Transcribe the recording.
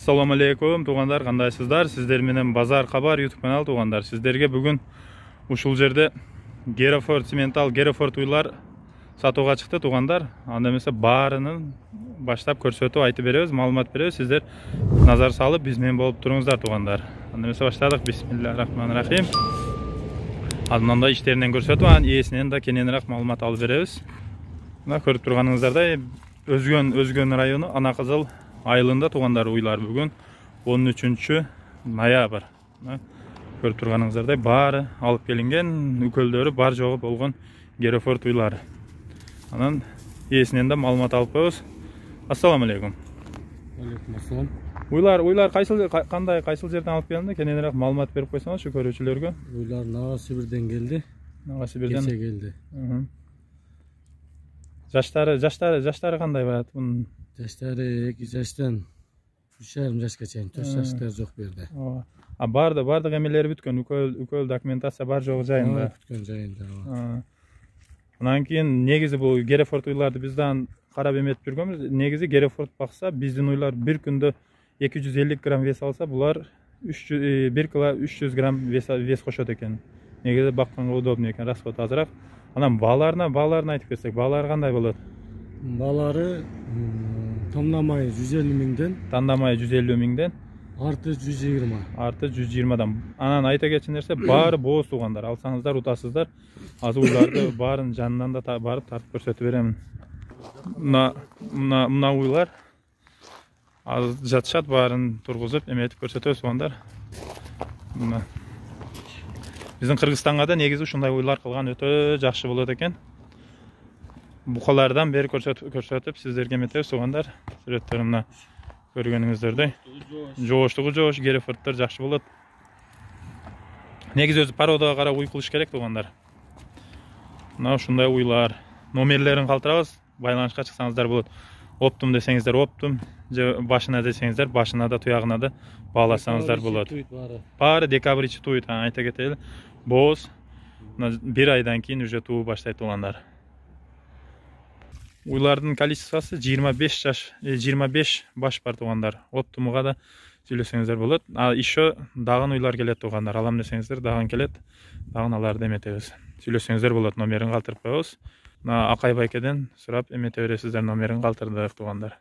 Assalamu alaikum туғандар, қандайсыздар? Сіздер менен Базар Хабар YouTube канал туғандар. Сіздерге бүгін ушул жерде Герофорд цементал Герофорд уйлар сатууга чыкты туғандар. Анда эмесе баарынын баштап көрсөтүп айтып беребиз, маалымат беребиз. Сіздер назар салып биз менен болуп туруңуздар туғандар. Анда эмесе баштадык. Бисмиллахиррахманиррахим. Мындай иштеринен көрсөтүп, анан ээсинен да кененирээк маалымат алып беребиз. Мына көрүп турганыңыздардай Өзгөн району Ана Кызыл айылында туғандар уйлар бүгін 13 ноябрь. Көріп тұрғаныңыздардай бары алып келінген, үкөлдөрү бар жоғы болған Герофорд уйлары. Анан ээсинен да маалымат алып коебуз. Ассаламу алейкум. Алейкум ассалам. Уйлар кайсыл жерден алып келинди? Кененирээк маалымат берип койсоңузчу көрүүчүлөргө. Уйлар Нага Сибирден келди. Нага Сибирден келди. Жаштары кандай барат? Жаштары 2 жаштан 3,5 жашка чейин, 4 жаштар жок берди. Бардык эмелери бүткөн, үкөл документация бар жогу жайында. Бүткөн жайында. Анан кийин негизи бул Герофорд уйларды бизден карап эметип жүргөнбүз. Негизи Герофорд бакса, биздин уйлар бир күндө 250 грамм вес алса, булар 1 кило 300 грамм вес кошот экен. Негизи бакканга удобный экен, расход азыраак. Анан бааларына айтып кетсек, баалары кандай болот? Баалары тандамай 150 миңден, Тандамай 150 миңден, арты 120. Арты 120дан. Анан айта кетчү нерсе, баары бооз туғандар. Алсаңыздар, утасыздар. Азыр уйларды баарын жанынан да барып тартып көрсөтүп беремин. Мына уйлар жатышат, баарын тургузуп эметип көрсөтөбүз туғандар. Биздин Кыргызстанга да негизи ушундай уйлар кылган өтө жакшы болот экен. Букалардан бери көрсөтүп сиздерге эметебиз туғандар. Сүрөттөрүмдө көргөнүңүздөрдөй. Жооштугу жоош, Герофорддор жакшы болот. Негизи өзү породага карап уй кылыш керек туғандар. Мына ушундай уйлар. Номерлерин калтырабыз, байланышка чыксаңыздар болот. Оптум десеңиздер оптум, же башына десеңиздер башына да туягына да бааласаңыздар болот. Баары декабрь туйт, айта кетели. Бооз 1 айдан кийин уже туу баштайт туғандар. Уйлардын количествосы 25 баш бар туғандар. Оптумуга да сүйлөсөңүздөр болот. Еще дагын уйлар келет туғандар. Алам десеңиздер дагын келет. Дагын аларды эметебиз. Сүйлөсөңүздөр болот, номерин калтырып коебуз. Акай байкеден сурап эмете бересиздер, номерин калтырдык туғандар.